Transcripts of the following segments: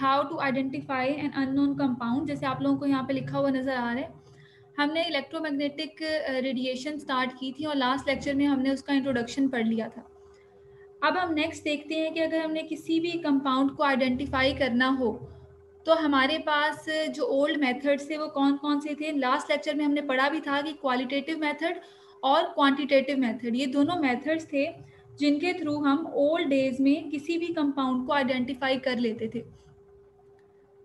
How to identify an unknown compound, जैसे आप लोगों को यहाँ पे लिखा हुआ नजर आ रहा है। हमने इलेक्ट्रोमैग्नेटिक रेडिएशन स्टार्ट की थी और लास्ट लेक्चर में हमने उसका इंट्रोडक्शन पढ़ लिया था। अब हम नेक्स्ट देखते हैं कि अगर हमने किसी भी कंपाउंड को आइडेंटिफाई करना हो तो हमारे पास जो ओल्ड मेथड्स थे वो कौन कौन से थे। लास्ट लेक्चर में हमने पढ़ा भी था कि क्वालिटेटिव मेथड और क्वांटिटेटिव मेथड, ये दोनों मेथड्स थे जिनके थ्रू हम ओल्ड डेज में किसी भी कंपाउंड को आइडेंटिफाई कर लेते थे।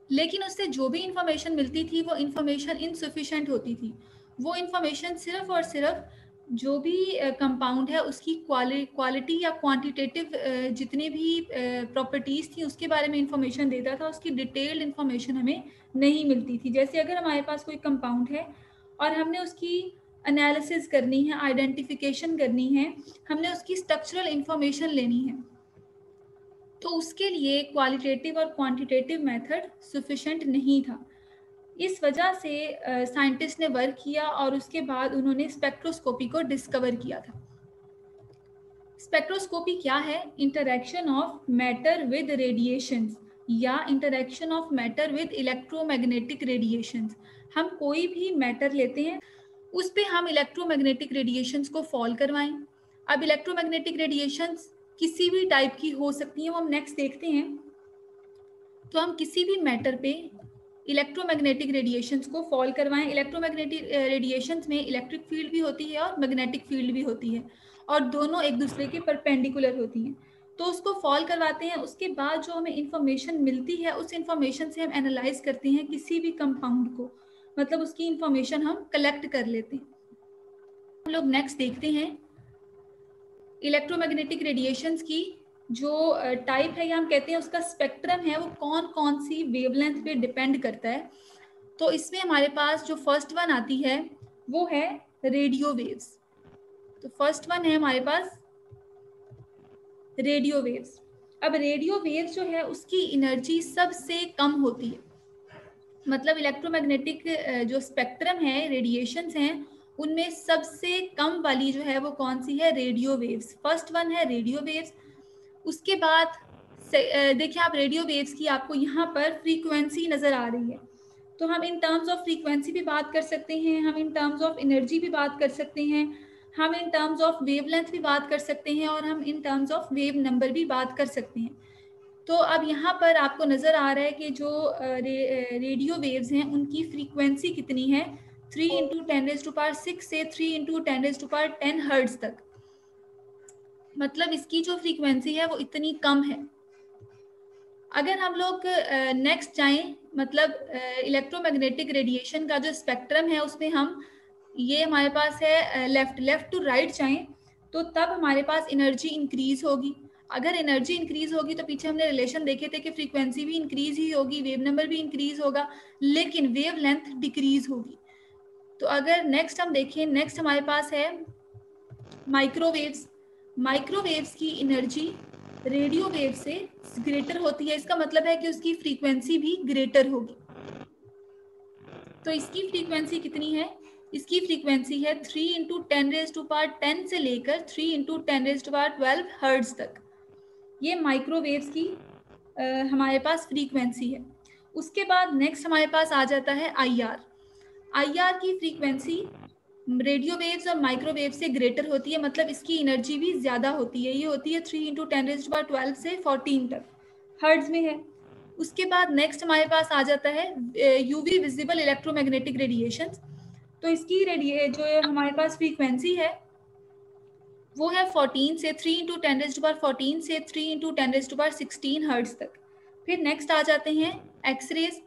लेकिन उससे जो भी इंफॉर्मेशन मिलती थी वो इंफॉर्मेशन इनसफिशिएंट होती थी। वो इंफॉर्मेशन सिर्फ और सिर्फ जो भी कंपाउंड है उसकी क्वालिटी या क्वांटिटेटिव जितने भी प्रॉपर्टीज़ थी उसके बारे में इंफॉर्मेशन देता था, उसकी डिटेल्ड इंफॉर्मेशन हमें नहीं मिलती थी। जैसे अगर हमारे पास कोई कंपाउंड है और हमने उसकी एनालिसिस करनी है, आइडेंटिफिकेशन करनी है, हमने उसकी स्ट्रक्चरल इंफॉर्मेशन लेनी है, तो उसके लिए क्वालिटेटिव और क्वांटिटेटिव मेथड सफिशिएंट नहीं था। इस वजह से साइंटिस्ट ने वर्क किया और उसके बाद उन्होंने स्पेक्ट्रोस्कोपी को डिस्कवर किया था। स्पेक्ट्रोस्कोपी क्या है? Interaction of matter with radiations या interaction of matter with electromagnetic radiations. हम कोई भी मैटर लेते हैं, उस पे हम इलेक्ट्रोमैग्नेटिक रेडिएशंस को फॉल करवाएं। अब इलेक्ट्रोमैग्नेटिक रेडिएशंस किसी भी टाइप की हो सकती है, वो हम नेक्स्ट देखते हैं। तो हम किसी भी मैटर पे इलेक्ट्रोमैग्नेटिक रेडिएशंस को फॉल करवाएं। इलेक्ट्रोमैग्नेटिक रेडिएशंस में इलेक्ट्रिक फील्ड भी होती है और मैग्नेटिक फील्ड भी होती है और दोनों एक दूसरे के परपेंडिकुलर होती हैं। तो उसको फॉल करवाते हैं, उसके बाद जो हमें इंफॉर्मेशन मिलती है उस इंफॉर्मेशन से हम एनालाइज करते हैं किसी भी कंपाउंड को, मतलब उसकी इंफॉर्मेशन हम कलेक्ट कर लेते हैं। हम लोग नेक्स्ट देखते हैं इलेक्ट्रोमैग्नेटिक रेडिएशंस की जो टाइप है या हम कहते हैं उसका स्पेक्ट्रम है, वो कौन कौन सी वेवलेंथ पे डिपेंड करता है। तो इसमें हमारे पास जो फर्स्ट वन आती है वो है रेडियो वेव्स। तो फर्स्ट वन है हमारे पास रेडियो वेव्स। अब रेडियो वेव्स जो है उसकी एनर्जी सबसे कम होती है, मतलब इलेक्ट्रोमैग्नेटिक जो स्पेक्ट्रम है, रेडिएशंस हैं, उनमें सबसे कम वाली जो है वो कौन सी है? Radio waves. फर्स्ट वन है रेडियो वेव्स। उसके बाद देखिए आप रेडियो वेव्स की आपको यहाँ पर फ्रीक्वेंसी नज़र आ रही है, तो हम इन टर्म्स ऑफ फ्रीक्वेंसी भी बात कर सकते हैं, हम इन टर्म्स ऑफ एनर्जी भी बात कर सकते हैं, हम इन टर्म्स ऑफ वेवलेंथ भी बात कर सकते हैं और हम in terms of wave number भी बात कर सकते हैं। तो अब यहाँ पर आपको नज़र आ रहा है कि जो रेडियो वेव्स हैं उनकी फ्रीक्वेंसी कितनी है? 3 × 10⁻⁶ से 3 × 10⁻10 हर्ट्ज तक। मतलब इसकी जो फ्रीक्वेंसी है वो इतनी कम है। अगर हम लोग नेक्स्ट जाएं, मतलब इलेक्ट्रोमैग्नेटिक रेडिएशन का जो स्पेक्ट्रम है उसमें हम ये हमारे पास है लेफ्ट टू राइट जाएं, तो तब हमारे पास एनर्जी इंक्रीज होगी। अगर एनर्जी इंक्रीज होगी तो पीछे हमने रिलेशन देखे थे कि फ्रीक्वेंसी भी इंक्रीज ही होगी, वेव नंबर भी इंक्रीज होगा, लेकिन वेव लेंथ डिक्रीज होगी। तो अगर नेक्स्ट हम देखें, नेक्स्ट हमारे पास है माइक्रोवेव्स। माइक्रोवेव्स की एनर्जी रेडियो वेव से ग्रेटर होती है, इसका मतलब है कि उसकी फ्रीक्वेंसी भी ग्रेटर होगी। तो इसकी फ्रीक्वेंसी कितनी है? इसकी फ्रीक्वेंसी है 3 × 10⁻10 से लेकर 3 × 10⁻12 हर्ट्ज तक। ये माइक्रोवेव्स की हमारे पास फ्रीक्वेंसी है। उसके बाद नेक्स्ट हमारे पास आ जाता है IR। IR की फ्रीक्वेंसी रेडियो वेव्स और माइक्रोवेव से ग्रेटर होती है, मतलब इसकी एनर्जी भी ज़्यादा होती है, ये होती है 3 × 10⁻12 से 14 तक हर्ट्ज में है। उसके बाद नेक्स्ट हमारे पास आ जाता है UV विजिबल इलेक्ट्रोमैग्नेटिक रेडिएशन। तो इसकी जो हमारे पास फ्रीक्वेंसी है वो है 14 से 3 × 10⁻14 से 3 × 10⁻16 हर्ट्ज तक। फिर नेक्स्ट आ जाते हैं एक्सरेज।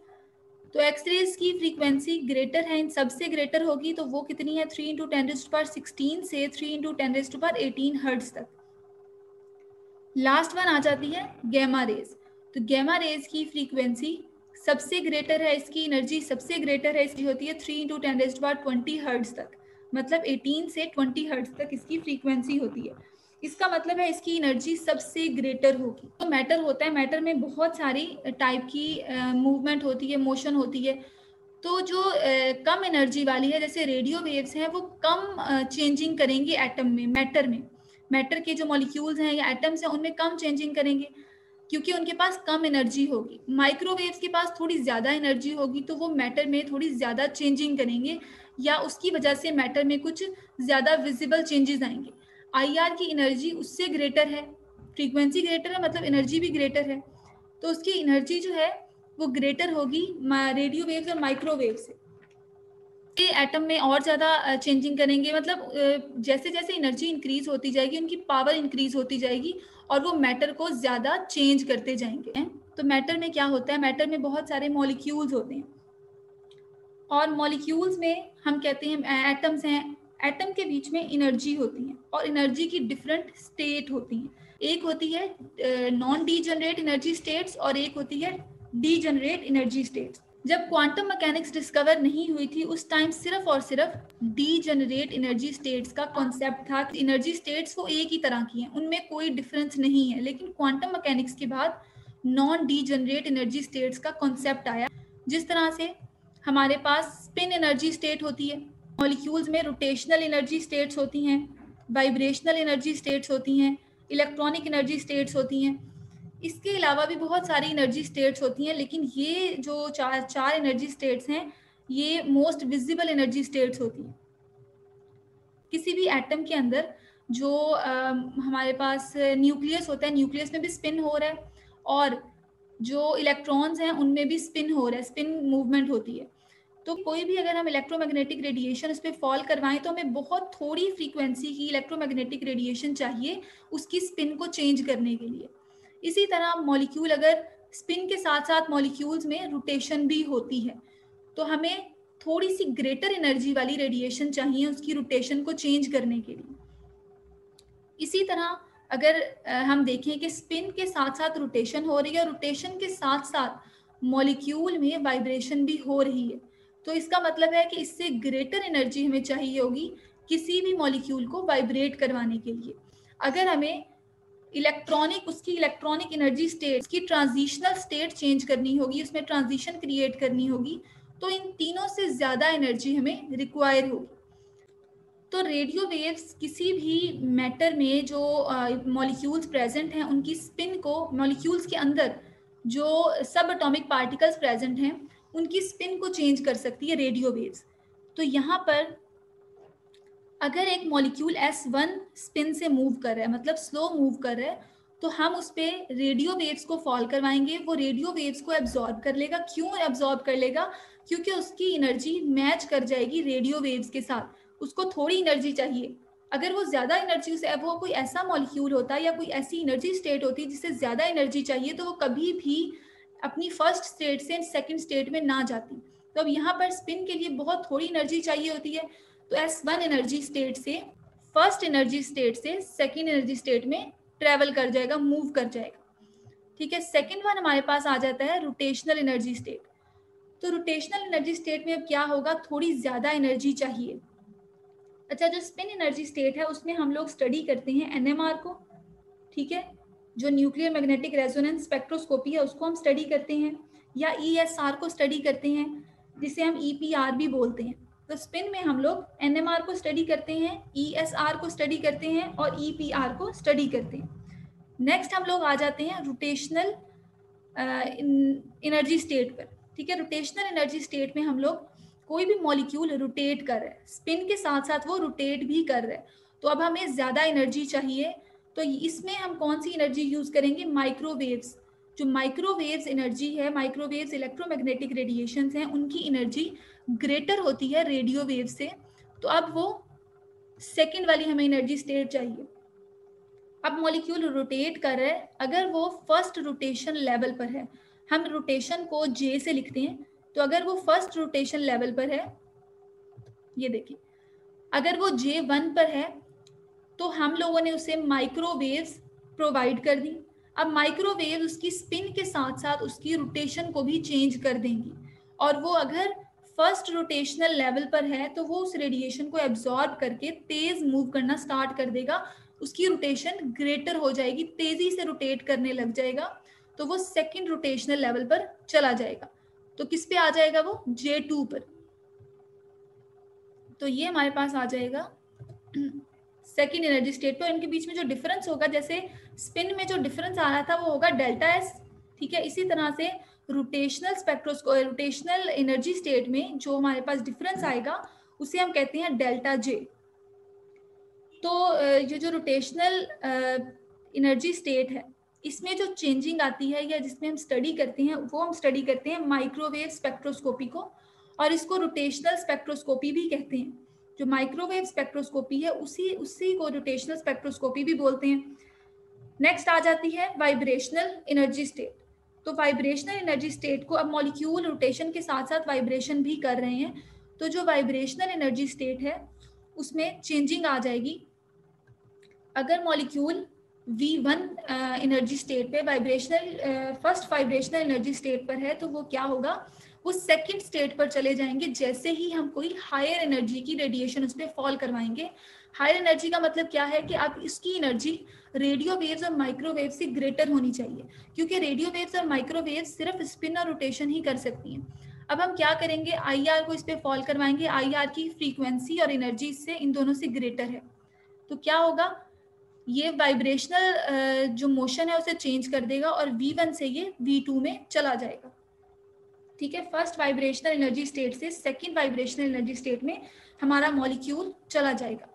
तो एक्सरेज की फ्रीक्वेंसी ग्रेटर है, इन सबसे ग्रेटर होगी, तो वो कितनी है? 3 × 10⁻16 से 3 × 10⁻18 हर्ट्ज तक। लास्ट वन आ जाती है गैमा रेज। तो गैमा रेज की फ्रीक्वेंसी सबसे ग्रेटर है, इसकी एनर्जी सबसे ग्रेटर है, इसकी होती है 3 × 10⁻20 हर्ट्ज तक, मतलब 18 से 20 हर्ट्ज तक इसकी फ्रीक्वेंसी होती है। इसका मतलब है इसकी एनर्जी सबसे ग्रेटर होगी। तो मैटर होता है, मैटर में बहुत सारी टाइप की मूवमेंट होती है, मोशन होती है। तो जो कम एनर्जी वाली है, जैसे रेडियो वेव्स हैं, वो कम चेंजिंग करेंगे एटम में, मैटर में। मैटर के जो मॉलिक्यूल्स हैं या एटम्स हैं उनमें कम चेंजिंग करेंगे। क्योंकि उनके पास कम एनर्जी होगी। माइक्रोवेव्स के पास थोड़ी ज़्यादा एनर्जी होगी, तो वो मैटर में थोड़ी ज़्यादा चेंजिंग करेंगे या उसकी वजह से मैटर में कुछ ज़्यादा विजिबल चेंजेस आएंगे। आईआर की एनर्जी उससे ग्रेटर है, फ्रीक्वेंसी ग्रेटर है मतलब एनर्जी भी ग्रेटर है, तो उसकी एनर्जी जो है वो ग्रेटर होगी रेडियो वेव्स और माइक्रोवेव से। ये एटम में और ज़्यादा चेंजिंग करेंगे, मतलब जैसे जैसे एनर्जी इंक्रीज होती जाएगी उनकी पावर इंक्रीज होती जाएगी और वो मैटर को ज़्यादा चेंज करते जाएंगे। तो मैटर में क्या होता है, मैटर में बहुत सारे मॉलिक्यूल्स होते हैं और मॉलिक्यूल्स में हम कहते हैं एटम्स हैं। एटम के बीच में एनर्जी होती है और एनर्जी की डिफरेंट स्टेट होती हैं। एक होती है नॉन डीजनरेट एनर्जी स्टेट्स और एक होती है डीजनरेट एनर्जी स्टेट्स। जब क्वांटम मैकेनिक्स डिस्कवर नहीं हुई थी उस टाइम सिर्फ और सिर्फ डीजनरेट एनर्जी स्टेट्स का कॉन्सेप्ट था। एनर्जी स्टेट्स वो एक ही तरह की हैं, उनमें कोई डिफरेंस नहीं है। लेकिन क्वांटम मैकेनिक्स के बाद नॉन डीजनरेट एनर्जी स्टेट्स का कॉन्सेप्ट आया। जिस तरह से हमारे पास स्पिन एनर्जी स्टेट होती है, मॉलिक्यूल्स में रोटेशनल एनर्जी स्टेट्स होती हैं, वाइब्रेशनल एनर्जी स्टेट्स होती हैं, इलेक्ट्रॉनिक एनर्जी स्टेट्स होती हैं। इसके अलावा भी बहुत सारी एनर्जी स्टेट्स होती हैं, लेकिन ये जो चार एनर्जी स्टेट्स हैं ये मोस्ट विजिबल एनर्जी स्टेट्स होती हैं। किसी भी एटम के अंदर जो हमारे पास न्यूक्लियस होता है, न्यूक्लियस में भी स्पिन हो रहा है और जो इलेक्ट्रॉन्स हैं उनमें भी स्पिन हो रहा है, स्पिन मूवमेंट होती है। तो कोई भी अगर हम इलेक्ट्रोमैग्नेटिक रेडिएशन उस पर फॉल करवाएं तो हमें बहुत थोड़ी फ्रीक्वेंसी की इलेक्ट्रोमैग्नेटिक रेडिएशन चाहिए उसकी स्पिन को चेंज करने के लिए। इसी तरह मॉलिक्यूल अगर स्पिन के साथ साथ मॉलिक्यूल्स में रोटेशन भी होती है तो हमें थोड़ी सी ग्रेटर एनर्जी वाली रेडिएशन चाहिए उसकी रोटेशन को चेंज करने के लिए। इसी तरह अगर हम देखें कि स्पिन के साथ साथ रोटेशन हो रही है और रोटेशन के साथ साथ मॉलिक्यूल में वाइब्रेशन भी हो रही है, तो इसका मतलब है कि इससे ग्रेटर एनर्जी हमें चाहिए होगी किसी भी मॉलिक्यूल को वाइब्रेट करवाने के लिए। अगर हमें उसकी इलेक्ट्रॉनिक एनर्जी स्टेट की ट्रांजिशनल स्टेट चेंज करनी होगी, उसमें ट्रांजिशन क्रिएट करनी होगी, तो इन तीनों से ज़्यादा एनर्जी हमें रिक्वायर होगी। तो रेडियो वेव्स किसी भी मैटर में जो मॉलिक्यूल्स प्रेजेंट हैं उनकी स्पिन को, मॉलिक्यूल्स के अंदर जो सब एटॉमिक पार्टिकल्स प्रेजेंट हैं उनकी स्पिन को चेंज कर सकती है रेडियो वेव्स। तो यहाँ पर अगर एक मॉलिक्यूल S1 स्पिन से मूव कर रहा है, मतलब स्लो मूव कर रहा है, तो हम उस पर रेडियो वेव्स को फॉल करवाएंगे, वो रेडियो वेव्स को एब्जॉर्ब कर लेगा। क्यों एब्जॉर्ब कर लेगा? क्योंकि उसकी एनर्जी मैच कर जाएगी रेडियो वेव्स के साथ, उसको थोड़ी एनर्जी चाहिए। अगर वो ज़्यादा एनर्जी से, वो कोई ऐसा मॉलिक्यूल होता है या कोई ऐसी एनर्जी स्टेट होती है जिसे ज़्यादा एनर्जी चाहिए, तो वो कभी भी अपनी फर्स्ट स्टेट से सेकेंड स्टेट में ना जाती। तो अब यहाँ पर स्पिन के लिए बहुत थोड़ी एनर्जी चाहिए होती है, तो S1 एनर्जी स्टेट से फर्स्ट एनर्जी स्टेट से सेकेंड एनर्जी स्टेट में ट्रेवल कर जाएगा, मूव कर जाएगा। ठीक है, सेकेंड वन हमारे पास आ जाता है रोटेशनल एनर्जी स्टेट। तो रोटेशनल एनर्जी स्टेट में अब क्या होगा, थोड़ी ज़्यादा एनर्जी चाहिए। अच्छा, जो स्पिन एनर्जी स्टेट है उसमें हम लोग स्टडी करते हैं NMR को, ठीक है, जो न्यूक्लियर मैग्नेटिक रेजोनेंस स्पेक्ट्रोस्कोपी है उसको हम स्टडी करते हैं, या ESR को स्टडी करते हैं जिसे हम EPR भी बोलते हैं। तो स्पिन में हम लोग NMR को स्टडी करते हैं, ESR को स्टडी करते हैं और EPR को स्टडी करते हैं। नेक्स्ट हम लोग आ जाते हैं रोटेशनल एनर्जी स्टेट पर। ठीक है, रोटेशनल एनर्जी स्टेट में हम लोग कोई भी मॉलिक्यूल रोटेट कर रहा है, स्पिन के साथ साथ वो रोटेट भी कर रहा है, तो अब हमें ज़्यादा एनर्जी चाहिए। तो इसमें हम कौन सी एनर्जी यूज़ करेंगे, माइक्रोवेव्स। जो माइक्रोवेव्स एनर्जी है, माइक्रोवेव्स इलेक्ट्रोमैग्नेटिक रेडिएशंस हैं, उनकी एनर्जी ग्रेटर होती है रेडियो वेव से। तो अब वो सेकेंड वाली हमें एनर्जी स्टेट चाहिए। अब मॉलिक्यूल रोटेट कर रहा है, अगर वो फर्स्ट रोटेशन लेवल पर है, हम रोटेशन को J से लिखते हैं, तो अगर वो फर्स्ट रोटेशन लेवल पर है, ये देखिए, अगर वो J1 पर है तो हम लोगों ने उसे माइक्रोवेव्स प्रोवाइड कर दी। अब माइक्रोवेव उसकी स्पिन के साथ साथ उसकी रोटेशन को भी चेंज कर देंगी, और वो अगर फर्स्ट रोटेशनल लेवल पर है तो वो उस रेडिएशन को एब्जॉर्ब करके तेज मूव करना स्टार्ट कर देगा, उसकी रोटेशन ग्रेटर हो जाएगी, तेजी से रोटेट करने लग जाएगा, तो वो सेकेंड रोटेशनल लेवल पर चला जाएगा। तो किस पे आ जाएगा वो, J2 पर। तो ये हमारे पास आ जाएगा सेकेंड एनर्जी स्टेट पे। इनके बीच में जो डिफरेंस होगा, जैसे स्पिन में जो डिफरेंस आ रहा था वो होगा डेल्टा एस, ठीक है। इसी तरह से रोटेशनल एनर्जी स्टेट में जो हमारे पास डिफरेंस आएगा उसे हम कहते हैं डेल्टा जे। तो ये जो रोटेशनल एनर्जी स्टेट है, इसमें जो चेंजिंग आती है या जिसमें हम स्टडी करते हैं, वो हम स्टडी करते हैं माइक्रोवेव स्पेक्ट्रोस्कोपी को, और इसको रोटेशनल स्पेक्ट्रोस्कोपी भी कहते हैं। जो माइक्रोवेव स्पेक्ट्रोस्कोपी है उसी को रोटेशनल स्पेक्ट्रोस्कोपी भी बोलते हैं। नेक्स्ट आ जाती है वाइब्रेशनल एनर्जी स्टेट। तो वाइब्रेशनल एनर्जी स्टेट को, अब मॉलिक्यूल रोटेशन के साथ साथ वाइब्रेशन भी कर रहे हैं, तो जो वाइब्रेशनल एनर्जी स्टेट है उसमें चेंजिंग आ जाएगी। अगर मॉलिक्यूल V1 एनर्जी स्टेट पे फर्स्ट वाइब्रेशनल एनर्जी स्टेट पर है, तो वो क्या होगा, वो सेकंड स्टेट पर चले जाएंगे जैसे ही हम कोई हायर एनर्जी की रेडिएशन उस पर फॉल करवाएंगे। हायर एनर्जी का मतलब क्या है कि अब इसकी एनर्जी रेडियो वेव्स और माइक्रोवेव से ग्रेटर होनी चाहिए, क्योंकि रेडियो वेव्स और माइक्रोवेव सिर्फ स्पिन और रोटेशन ही कर सकती हैं। अब हम क्या करेंगे, IR को इस पर फॉल करवाएंगे, IR की फ्रीक्वेंसी और एनर्जी इससे इन दोनों से ग्रेटर है, तो क्या होगा, ये वाइब्रेशनल जो मोशन है उसे चेंज कर देगा और V1 से ये V2 में चला जाएगा, ठीक है। फर्स्ट वाइब्रेशनल एनर्जी स्टेट से सेकंड वाइब्रेशनल एनर्जी स्टेट में हमारा मॉलिक्यूल चला जाएगा।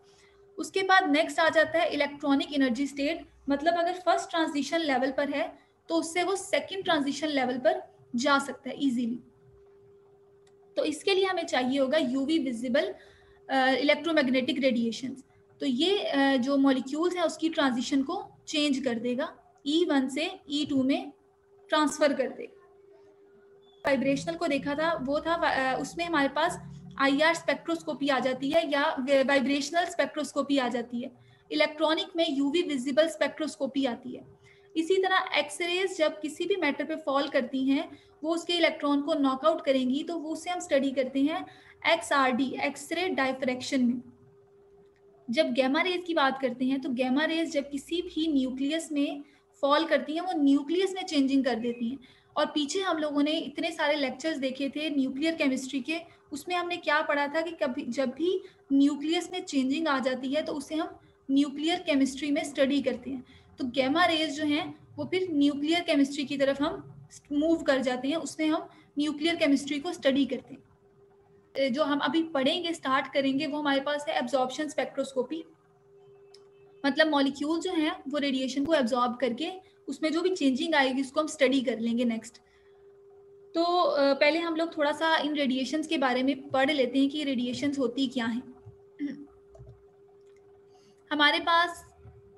उसके बाद नेक्स्ट आ जाता है इलेक्ट्रॉनिक एनर्जी स्टेट। मतलब अगर फर्स्ट ट्रांजिशन लेवल पर है तो उससे वो सेकंड ट्रांजिशन लेवल पर जा सकता है इजीली। तो इसके लिए हमें चाहिए होगा यूवी विजिबल इलेक्ट्रोमैग्नेटिक रेडिएशंस। तो ये जो मॉलिक्यूल्स है उसकी ट्रांजिशन को चेंज कर देगा, E1 से E2 में ट्रांसफर कर देगा। वाइब्रेशनल को देखा था, वो था उसमें हमारे पास IR स्पेक्ट्रोस्कोपी आ जाती है या वाइब्रेशनल स्पेक्ट्रोस्कोपी आ जाती है। इलेक्ट्रॉनिक में यूवी विजिबल स्पेक्ट्रोस्कोपी आती है। इसी तरह एक्सरेज जब किसी भी मैटर पे फॉल करती हैं, वो उसके इलेक्ट्रॉन को नॉकआउट करेंगी, तो वो उसे हम स्टडी करते हैं XRD, एक्सरे डायफ्रैक्शन में। जब गैमा रेज की बात करते हैं, तो गैमा रेज जब किसी भी न्यूक्लियस में फॉल करती हैं, वो न्यूक्लियस में चेंजिंग कर देती हैं। और पीछे हम लोगों ने इतने सारे लेक्चर्स देखे थे न्यूक्लियर केमिस्ट्री के, उसमें हमने क्या पढ़ा था कि कभी जब भी न्यूक्लियस में चेंजिंग आ जाती है तो उसे हम न्यूक्लियर केमिस्ट्री में स्टडी करते हैं। तो गैमा रेज जो हैं वो फिर न्यूक्लियर केमिस्ट्री की तरफ हम मूव कर जाते हैं, उसमें हम न्यूक्लियर केमिस्ट्री को स्टडी करते हैं। जो हम अभी पढ़ेंगे, स्टार्ट करेंगे, वो हमारे पास है एब्जॉर्प्शन स्पेक्ट्रोस्कोपी। मतलब मॉलिक्यूल जो है वो रेडिएशन को एब्जॉर्ब करके उसमें जो भी चेंजिंग आएगी उसको हम स्टडी कर लेंगे नेक्स्ट। तो पहले हम लोग थोड़ा सा इन रेडिएशंस के बारे में पढ़ लेते हैं कि रेडिएशंस होती क्या हैं। हमारे पास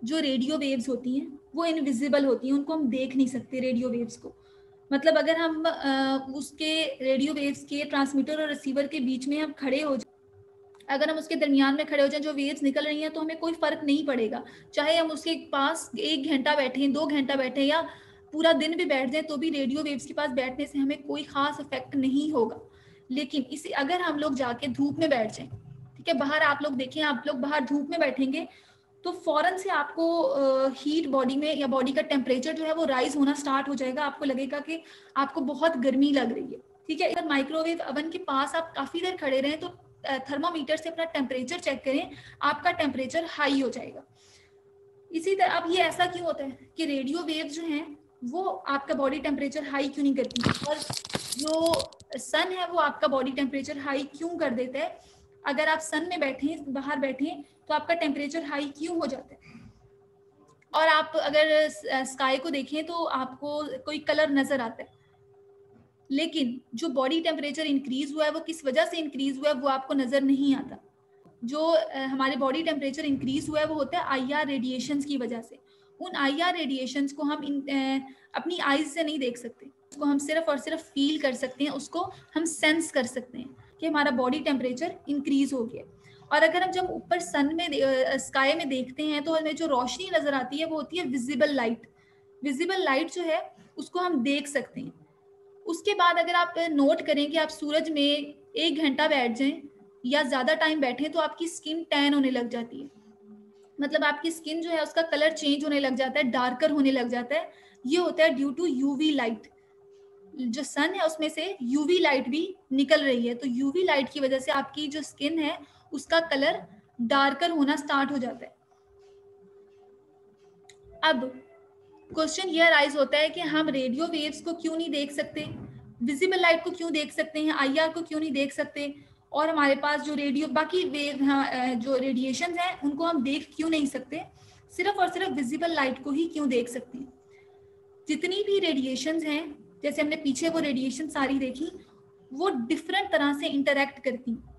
जो रेडियो वेव्स होती हैं वो इनविजिबल होती हैं, उनको हम देख नहीं सकते रेडियो वेव्स को। मतलब अगर हम उसके रेडियो वेव्स के ट्रांसमीटर और रिसीवर के बीच में हम खड़े हो जाए, अगर हम उसके दरमियान में खड़े हो जाएं, जो वेव्स निकल रही हैं, तो हमें कोई फर्क नहीं पड़ेगा। चाहे हम उसके पास 1 घंटा बैठे, 2 घंटा बैठे या पूरा दिन भी बैठ जाए, तो भी रेडियो वेव्स के पास बैठने से हमें कोई खास इफेक्ट नहीं होगा। लेकिन इसे अगर हम लोग जाके धूप में बैठ जाएं, ठीक है, बाहर आप लोग देखें, आप लोग बाहर धूप में बैठेंगे तो फौरन से आपको हीट बॉडी में या बॉडी का टेम्परेचर जो है वो राइज होना स्टार्ट हो जाएगा। आपको लगेगा कि आपको बहुत गर्मी लग रही है, ठीक है। अगर माइक्रोवेव ओवन के पास आप काफी देर खड़े रहें तो थर्मामीटर से अपना टेम्परेचर चेक करें, आपका टेम्परेचर हाई हो जाएगा। इसी तरह अब ये ऐसा क्यों होता है कि रेडियो वेव्स जो हैं वो आपका बॉडी टेम्परेचर हाई क्यों नहीं करती, और जो सन है वो आपका बॉडी टेम्परेचर हाई क्यों कर देता है। अगर आप सन में बैठे, बाहर बैठे, तो आपका टेम्परेचर हाई क्यों हो जाता है। और आप अगर स्काई को देखें तो आपको कोई कलर नजर आता है, लेकिन जो बॉडी टेम्परेचर इंक्रीज हुआ है वो किस वजह से इंक्रीज हुआ है वो आपको नजर नहीं आता। जो हमारे बॉडी टेम्परेचर इंक्रीज हुआ है वो होता है IR रेडिएशंस की वजह से। उन IR रेडिएशंस को हम अपनी आईज से नहीं देख सकते, उसको हम सिर्फ और सिर्फ फील कर सकते हैं, उसको हम सेंस कर सकते हैं कि हमारा बॉडी टेम्परेचर इंक्रीज हो गया। और अगर हम जब ऊपर सन में स्काई में देखते हैं तो हमें जो रोशनी नजर आती है वो होती है विजिबल लाइट। विजिबल लाइट जो है उसको हम देख सकते हैं। उसके बाद अगर आप नोट करें कि आप सूरज में 1 घंटा बैठ जाएं या ज्यादा टाइम बैठे तो आपकी स्किन टैन होने लग जाती है। मतलब आपकी स्किन जो है उसका कलर चेंज होने लग जाता है, डार्कर होने लग जाता है। ये होता है ड्यू टू यूवी लाइट। जो सन है उसमें से यूवी लाइट भी निकल रही है, तो यूवी लाइट की वजह से आपकी जो स्किन है उसका कलर डार्कर होना स्टार्ट हो जाता है। अब क्वेश्चन ये राइज होता है कि हम रेडियो वेव्स को क्यों नहीं देख सकते, विजिबल लाइट को क्यों देख सकते हैं, आईआर को क्यों नहीं देख सकते, और हमारे पास जो रेडियो बाकी वेव जो रेडिएशन हैं उनको हम देख क्यों नहीं सकते, सिर्फ और सिर्फ विजिबल लाइट को ही क्यों देख सकते हैं। जितनी भी रेडिएशंस हैं, जैसे हमने पीछे वो रेडिएशन सारी देखी, वो डिफरेंट तरह से इंटरेक्ट करती हैं।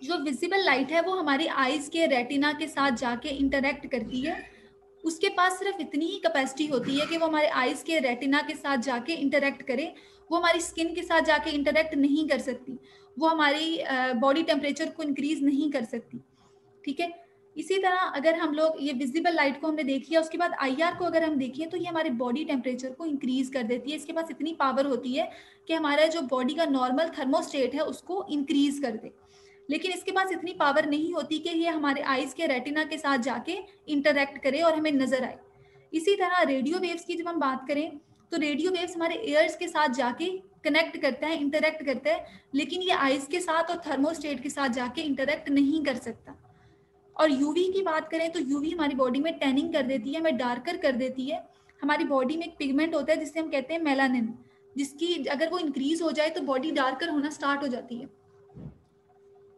जो विजिबल लाइट है वो हमारी आईज के रेटिना के साथ जाके इंटरेक्ट करती है, उसके पास सिर्फ इतनी ही कैपेसिटी होती है कि वो हमारे आईज के रेटिना के साथ जाके इंटरेक्ट करे, वो हमारी स्किन के साथ जाके इंटरेक्ट नहीं कर सकती, वो हमारी बॉडी टेम्परेचर को इंक्रीज नहीं कर सकती। ठीक है, इसी तरह अगर हम लोग ये विजिबल लाइट को हमने देखी है, उसके बाद आईआर को अगर हम देखें तो ये हमारे बॉडी टेम्परेचर को इंक्रीज कर देती है। इसके पास इतनी पावर होती है कि हमारा जो बॉडी का नॉर्मल थर्मोस्टेट है उसको इंक्रीज कर दे, लेकिन इसके पास इतनी पावर नहीं होती कि ये हमारे आईज के रेटिना के साथ जाके इंटरेक्ट करे और हमें नजर आए। इसी तरह रेडियो वेव्स की जब हम बात करें तो रेडियो वेव्स हमारे एयर्स के साथ जाके कनेक्ट करता है, इंटरेक्ट करता है, लेकिन ये आईज के साथ और थर्मोस्टेट के साथ जाके इंटरेक्ट नहीं कर सकता। और यूवी की बात करें तो यूवी हमारी बॉडी में टैनिंग कर देती है, हमें डार्कर कर देती है। हमारी बॉडी में एक पिगमेंट होता है जिसे हम कहते हैं मेलानिन, जिसकी अगर वो इंक्रीज हो जाए तो बॉडी डार्कर होना स्टार्ट हो जाती है।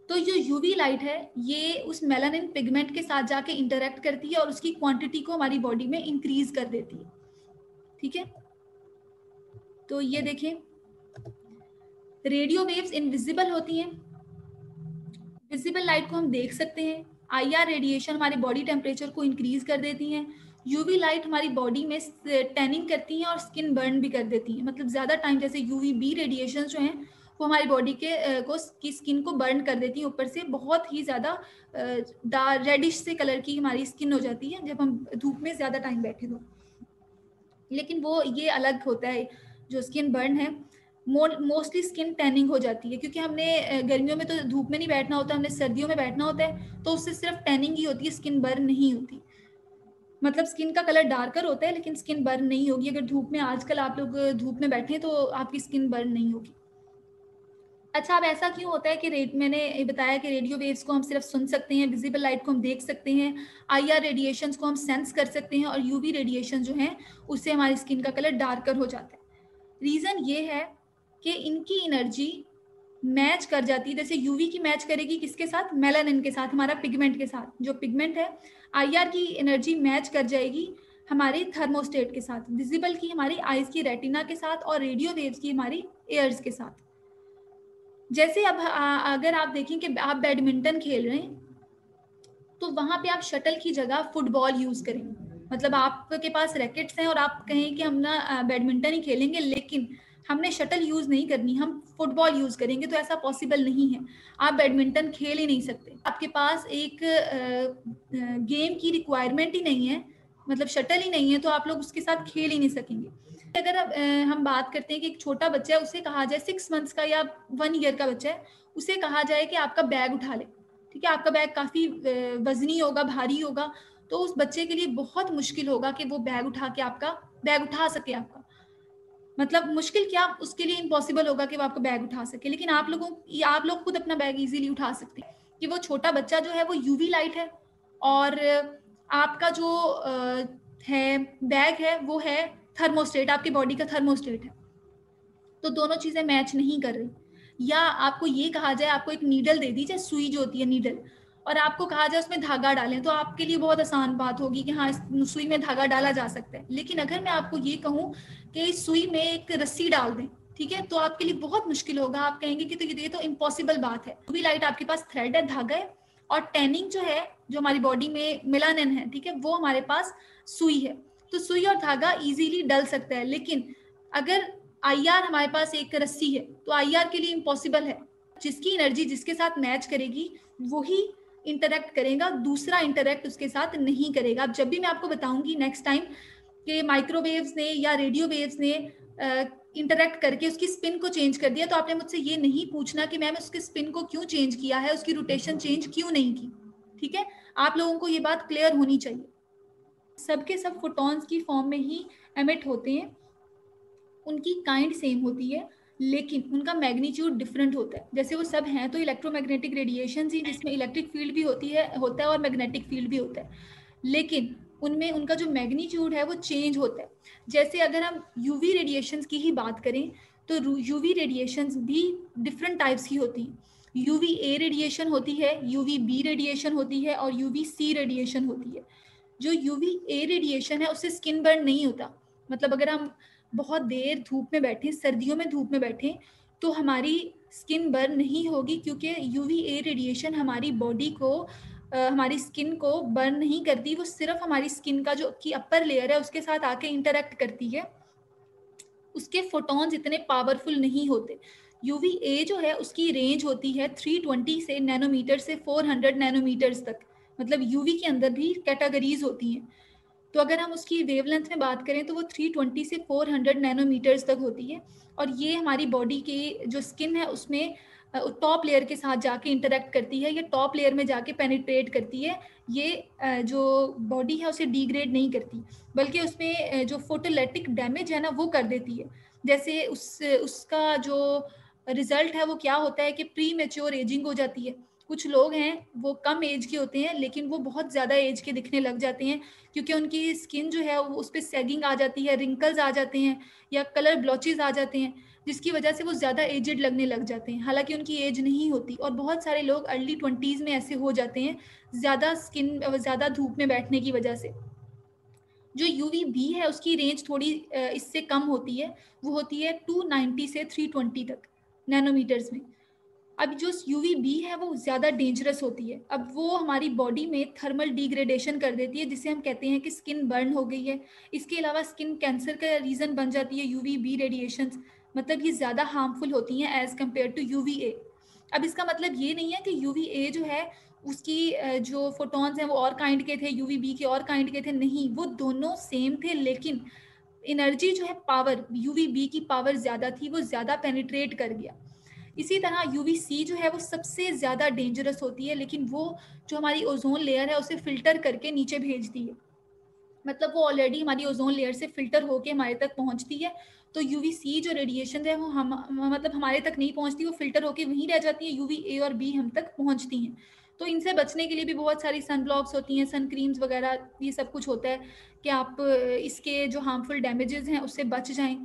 तो जो यूवी लाइट है ये उस मेलानिन पिगमेंट के साथ जाके इंटरेक्ट करती है और उसकी क्वांटिटी को हमारी बॉडी में इंक्रीज कर देती है। ठीक है, तो ये देखें, रेडियो वेव्स इनविजिबल होती हैं, विजिबल लाइट को हम देख सकते हैं, आईआर रेडिएशन हमारी बॉडी टेम्परेचर को इंक्रीज कर देती हैं, यूवी लाइट हमारी बॉडी में टैनिंग करती हैं और स्किन बर्न भी कर देती हैं। मतलब ज़्यादा टाइम जैसे यूवी बी रेडिएशन जो हैं वो हमारी बॉडी की स्किन को बर्न कर देती हैं, ऊपर से बहुत ही ज़्यादा रेडिश से कलर की हमारी स्किन हो जाती है जब हम धूप में ज़्यादा टाइम बैठे तो। लेकिन वो ये अलग होता है, जो स्किन बर्न है मोस्टली स्किन टैनिंग हो जाती है, क्योंकि हमने गर्मियों में तो धूप में नहीं बैठना होता, हमने सर्दियों में बैठना होता है, तो उससे सिर्फ टैनिंग ही होती है, स्किन बर्न नहीं होती। मतलब स्किन का कलर डार्कर होता है लेकिन स्किन बर्न नहीं होगी। अगर धूप में आजकल आप लोग धूप में बैठे तो आपकी स्किन बर्न नहीं होगी। अच्छा, अब ऐसा क्यों होता है कि मैंने बताया कि रेडियो वेव्स को हम सिर्फ सुन सकते हैं, विजिबल लाइट को हम देख सकते हैं, आईआर रेडिएशंस को हम सेंस कर सकते हैं, और यूवी रेडिएशन जो है उससे हमारी स्किन का कलर डार्कर हो जाता है। रीज़न ये है कि इनकी एनर्जी मैच कर जाती है, जैसे यूवी की मैच करेगी किसके साथ, मेलानिन के साथ, हमारा पिगमेंट के साथ। जो पिगमेंट है आईआर की एनर्जी मैच कर जाएगी हमारे थर्मोस्टेट के साथ, विजिबल की हमारी आईज की रेटिना के साथ, और रेडियो वेव्स की हमारी एयर्स के साथ। जैसे अब अगर आप देखें कि आप बैडमिंटन खेल रहे हैं तो वहां पे आप शटल की जगह फुटबॉल यूज करें। मतलब आपके पास रैकेट्स हैं और आप कहें कि हम ना बैडमिंटन ही खेलेंगे लेकिन हमने शटल यूज नहीं करनी, हम फुटबॉल यूज करेंगे, तो ऐसा पॉसिबल नहीं है। आप बैडमिंटन खेल ही नहीं सकते, आपके पास एक गेम की रिक्वायरमेंट ही नहीं है, मतलब शटल ही नहीं है, तो आप लोग उसके साथ खेल ही नहीं सकेंगे। अगर हम बात करते हैं कि एक छोटा बच्चा है, उसे कहा जाए 6 मंथ्स का या 1 ईयर का बच्चा है, उसे कहा जाए कि आपका बैग उठा ले, ठीक है, आपका बैग काफ़ी वजनी होगा, भारी होगा, तो उस बच्चे के लिए बहुत मुश्किल होगा कि वो बैग उठा के आपका बैग उठा सके आपका। मतलब मुश्किल क्या, उसके लिए इम्पॉसिबल होगा कि वो आपका बैग उठा सके। लेकिन आप लोग खुद अपना बैग इजीली उठा सकते हैं कि वो छोटा बच्चा जो है वो यूवी लाइट है और आपका जो है बैग है वो है थर्मोस्टेट, आपकी बॉडी का थर्मोस्टेट है, तो दोनों चीज़ें मैच नहीं कर रही। या आपको ये कहा जाए, आपको एक नीडल दे दी जाए, सुई जो होती है नीडल, और आपको कहा जाए उसमें धागा डालें, तो आपके लिए बहुत आसान बात होगी कि हाँ, इस सुई में धागा डाला जा सकता है। लेकिन अगर मैं आपको ये कहूँ कि इस सुई में एक रस्सी डाल दें, ठीक है, तो आपके लिए बहुत मुश्किल होगा, आप कहेंगे कि तो ये तो इम्पॉसिबल बात है। यूवी लाइट आपके पास थ्रेड है, धागा है, और टैनिंग जो है, जो हमारी बॉडी में मेलानिन है, ठीक है, वो हमारे पास सुई है, तो सुई और धागा इजीली डल सकता है। लेकिन अगर आईआर हमारे पास एक रस्सी है तो आईआर के लिए इम्पॉसिबल है। जिसकी एनर्जी जिसके साथ मैच करेगी वही इंटरेक्ट करेगा, दूसरा इंटरेक्ट उसके साथ नहीं करेगा। अब जब भी मैं आपको बताऊंगी नेक्स्ट टाइम कि माइक्रोवेव्स ने या रेडियो वेव्स ने इंटरेक्ट करके उसकी स्पिन को चेंज कर दिया, तो आपने मुझसे ये नहीं पूछना कि मैम उसके स्पिन को क्यों चेंज किया है, उसकी रोटेशन चेंज क्यों नहीं की। ठीक है, आप लोगों को ये बात क्लियर होनी चाहिए। सबके सब फोटॉन्स की फॉर्म में ही एमिट होते हैं, उनकी काइंड सेम होती है लेकिन उनका मैग्नीट्यूड डिफरेंट होता है। जैसे वो सब हैं तो इलेक्ट्रोमैग्नेटिक रेडिएशन ही, जिसमें इलेक्ट्रिक फील्ड भी होता है और मैग्नेटिक फील्ड भी होता है, लेकिन उनमें उनका जो मैग्नीट्यूड है वो चेंज होता है। जैसे अगर हम यूवी रेडिएशंस की ही बात करें, तो यूवी रेडिएशंस भी डिफरेंट टाइप्स की होती हैं। यूवी ए रेडिएशन होती है, यूवी बी रेडिएशन होती है और यूवी सी रेडिएशन होती है। जो यूवी ए रेडिएशन है उससे स्किन बर्न नहीं होता। मतलब अगर हम बहुत देर धूप में बैठे, सर्दियों में धूप में बैठे, तो हमारी स्किन बर्न नहीं होगी, क्योंकि यूवी ए रेडिएशन हमारी बॉडी को हमारी स्किन को बर्न नहीं करती। वो सिर्फ हमारी स्किन का जो की अपर लेयर है उसके साथ आके इंटरेक्ट करती है। उसके फोटॉन्स इतने पावरफुल नहीं होते। यूवी ए जो है उसकी रेंज होती है 320 से नैनोमीटर से 400 नैनोमीटर्स तक। मतलब यूवी के अंदर भी कैटेगरीज होती हैं। तो अगर हम उसकी वेवलेंथ में बात करें तो वो 320 से 400 नैनोमीटर्स तक होती है। और ये हमारी बॉडी की जो स्किन है उसमें टॉप लेयर के साथ जाके इंटरेक्ट करती है, ये टॉप लेयर में जाके पेनिट्रेट करती है। ये जो बॉडी है उसे डिग्रेड नहीं करती, बल्कि उसमें जो फोटोलिटिक डैमेज है ना वो कर देती है। जैसे उसका जो रिजल्ट है वो क्या होता है कि प्री मेच्योर एजिंग हो जाती है। कुछ लोग हैं वो कम एज के होते हैं लेकिन वो बहुत ज़्यादा एज के दिखने लग जाते हैं, क्योंकि उनकी स्किन जो है वो उस पे सैगिंग आ जाती है, रिंकल्स आ जाते हैं या कलर ब्लॉचेस आ जाते हैं, जिसकी वजह से वो ज़्यादा एजेड लगने लग जाते हैं, हालाँकि उनकी एज नहीं होती। और बहुत सारे लोग अर्ली 20s में ऐसे हो जाते हैं, ज़्यादा धूप में बैठने की वजह से। जो यूवी बी है उसकी रेंज थोड़ी इससे कम होती है, वो होती है 290 से 320 तक नैनोमीटर्स में। अब जो यूवी बी है वो ज़्यादा डेंजरस होती है। अब वो हमारी बॉडी में थर्मल डिग्रेडेशन कर देती है, जिसे हम कहते हैं कि स्किन बर्न हो गई है। इसके अलावा स्किन कैंसर का रीज़न बन जाती है यूवी बी रेडिएशंस। मतलब ये ज़्यादा हार्मफुल होती हैं as compare to UV A. अब इसका मतलब ये नहीं है कि यूवी ए जो है उसकी जो फोटॉन्स हैं वो और काइंड के थे, यूवी बी के और काइंड के थे, नहीं, वो दोनों सेम थे, लेकिन एनर्जी जो है, पावर, यूवी बी की पावर ज़्यादा थी, वो ज़्यादा पेनिट्रेट कर गया। इसी तरह यूवी सी जो है वो सबसे ज़्यादा डेंजरस होती है, लेकिन वो जो हमारी ओजोन लेयर है उसे फ़िल्टर करके नीचे भेजती है। मतलब वो ऑलरेडी हमारी ओजोन लेयर से फ़िल्टर होके हमारे तक पहुँचती है। तो यूवी सी जो रेडिएशन है वो मतलब हमारे तक नहीं पहुँचती, वो फ़िल्टर होके वहीं रह जाती है, यूवी ए और बी हम तक पहुँचती हैं। तो इनसे बचने के लिए भी बहुत सारी सन ब्लॉक्स होती हैं, सन क्रीम्स वगैरह, ये सब कुछ होता है कि आप इसके जो हार्मफुल डैमेजेज़ हैं उससे बच जाएँ।